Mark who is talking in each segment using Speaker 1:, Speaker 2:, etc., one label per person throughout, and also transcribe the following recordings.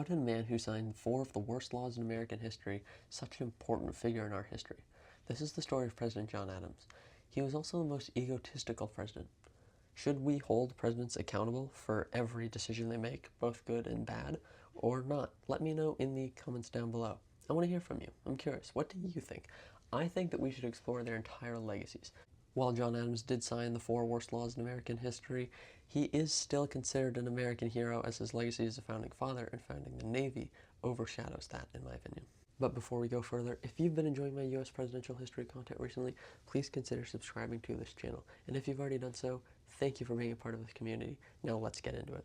Speaker 1: How did a man who signed 4 of the worst laws in American history such an important figure in our history? This is the story of President John Adams. He was also the most egotistical president. Should we hold presidents accountable for every decision they make, both good and bad, or not? Let me know in the comments down below. I want to hear from you. I'm curious. What do you think? I think that we should explore their entire legacies. While John Adams did sign the 4 worst laws in American history, he is still considered an American hero, as his legacy as a founding father and founding the Navy overshadows that, in my opinion. But before we go further, if you've been enjoying my U.S. presidential history content recently, please consider subscribing to this channel. And if you've already done so, thank you for being a part of this community. Now let's get into it.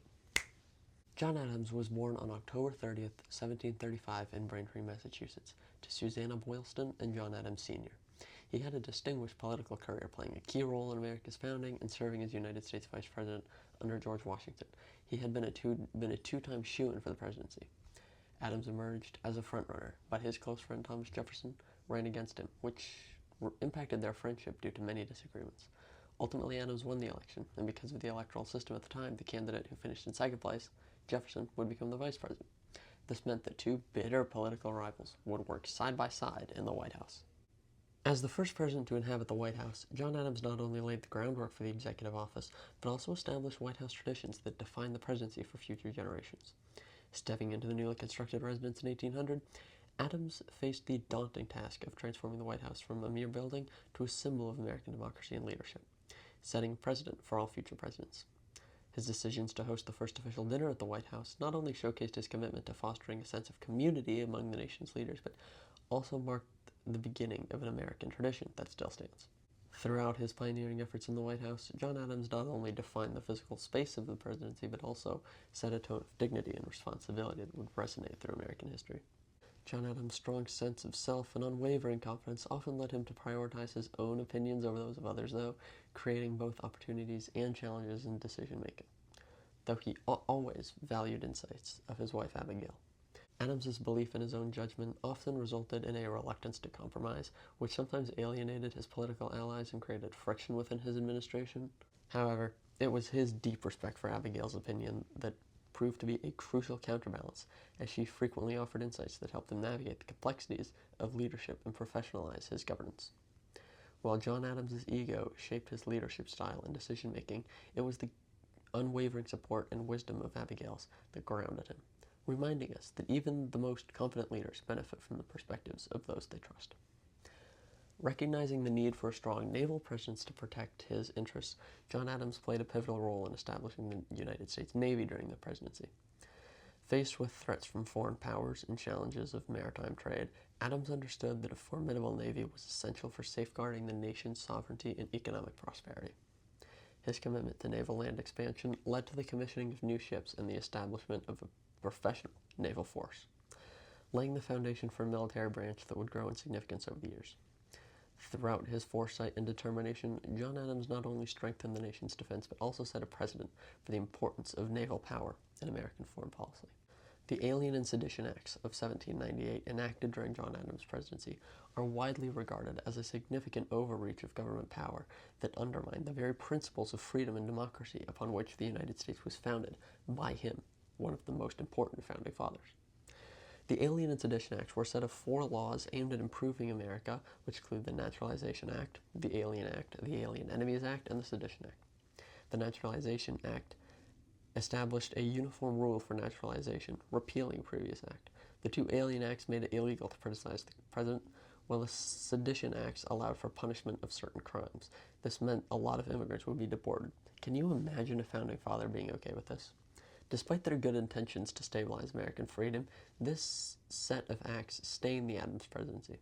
Speaker 1: John Adams was born on October 30th, 1735 in Braintree, Massachusetts, to Susanna Boylston and John Adams Sr. He had a distinguished political career, playing a key role in America's founding and serving as United States Vice President under George Washington. He had been a two-time shoo-in for the presidency. Adams emerged as a frontrunner, but his close friend Thomas Jefferson ran against him, which impacted their friendship due to many disagreements. Ultimately, Adams won the election, and because of the electoral system at the time, the candidate who finished in second place, Jefferson, would become the vice president. This meant that 2 bitter political rivals would work side by side in the White House. As the first president to inhabit the White House, John Adams not only laid the groundwork for the executive office, but also established White House traditions that defined the presidency for future generations. Stepping into the newly constructed residence in 1800, Adams faced the daunting task of transforming the White House from a mere building to a symbol of American democracy and leadership, setting a precedent for all future presidents. His decisions to host the first official dinner at the White House not only showcased his commitment to fostering a sense of community among the nation's leaders, but also marked the beginning of an American tradition that still stands. Throughout his pioneering efforts in the White House, John Adams not only defined the physical space of the presidency, but also set a tone of dignity and responsibility that would resonate through American history. John Adams' strong sense of self and unwavering confidence often led him to prioritize his own opinions over those of others, though, creating both opportunities and challenges in decision-making, though he always valued insights of his wife Abigail. Adams's belief in his own judgment often resulted in a reluctance to compromise, which sometimes alienated his political allies and created friction within his administration. However, it was his deep respect for Abigail's opinion that proved to be a crucial counterbalance, as she frequently offered insights that helped him navigate the complexities of leadership and professionalize his governance. While John Adams's ego shaped his leadership style and decision-making, it was the unwavering support and wisdom of Abigail's that grounded him, reminding us that even the most confident leaders benefit from the perspectives of those they trust. Recognizing the need for a strong naval presence to protect his interests, John Adams played a pivotal role in establishing the United States Navy during the presidency. Faced with threats from foreign powers and challenges of maritime trade, Adams understood that a formidable navy was essential for safeguarding the nation's sovereignty and economic prosperity. His commitment to naval land expansion led to the commissioning of new ships and the establishment of a professional naval force, laying the foundation for a military branch that would grow in significance over the years. Throughout his foresight and determination, John Adams not only strengthened the nation's defense, but also set a precedent for the importance of naval power in American foreign policy. The Alien and Sedition Acts of 1798, enacted during John Adams' presidency, are widely regarded as a significant overreach of government power that undermined the very principles of freedom and democracy upon which the United States was founded by him, one of the most important founding fathers. The Alien and Sedition Acts were a set of 4 laws aimed at improving America, which include the Naturalization Act, the Alien Act, the Alien Enemies Act, and the Sedition Act. The Naturalization Act established a uniform rule for naturalization, repealing a previous act. The 2 Alien Acts made it illegal to criticize the president, while the Sedition Acts allowed for punishment of certain crimes. This meant a lot of immigrants would be deported. Can you imagine a founding father being okay with this? Despite their good intentions to stabilize American freedom, this set of acts stained the Adams presidency.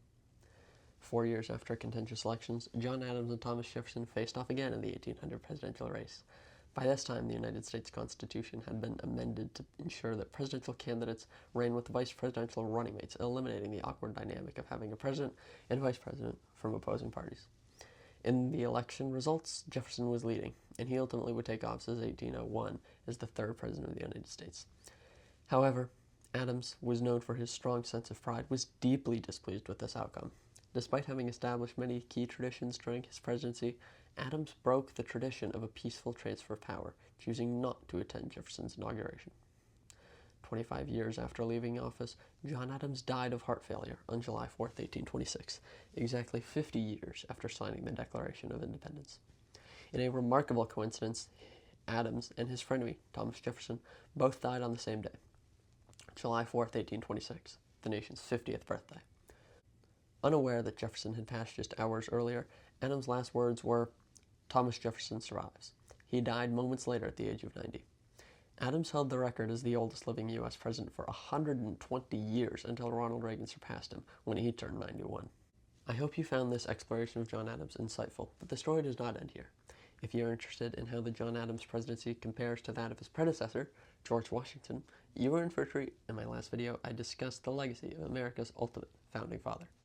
Speaker 1: 4 years after contentious elections, John Adams and Thomas Jefferson faced off again in the 1800 presidential race. By this time, the United States Constitution had been amended to ensure that presidential candidates ran with vice presidential running mates, eliminating the awkward dynamic of having a president and vice president from opposing parties. In the election results, Jefferson was leading, and he ultimately would take office in 1801 as the 3rd president of the United States. However, Adams, was known for his strong sense of pride, was deeply displeased with this outcome. Despite having established many key traditions during his presidency, Adams broke the tradition of a peaceful transfer of power, choosing not to attend Jefferson's inauguration. 25 years after leaving office, John Adams died of heart failure on July 4th, 1826, exactly 50 years after signing the Declaration of Independence. In a remarkable coincidence, Adams and his frenemy, Thomas Jefferson, both died on the same day, July 4th, 1826, the nation's 50th birthday. Unaware that Jefferson had passed just hours earlier, Adams' last words were, "Thomas Jefferson survives." He died moments later at the age of 90. Adams held the record as the oldest living U.S. president for 120 years until Ronald Reagan surpassed him when he turned 91. I hope you found this exploration of John Adams insightful, but the story does not end here. If you are interested in how the John Adams presidency compares to that of his predecessor, George Washington, you are in for a treat. In my last video, I discussed the legacy of America's ultimate founding father.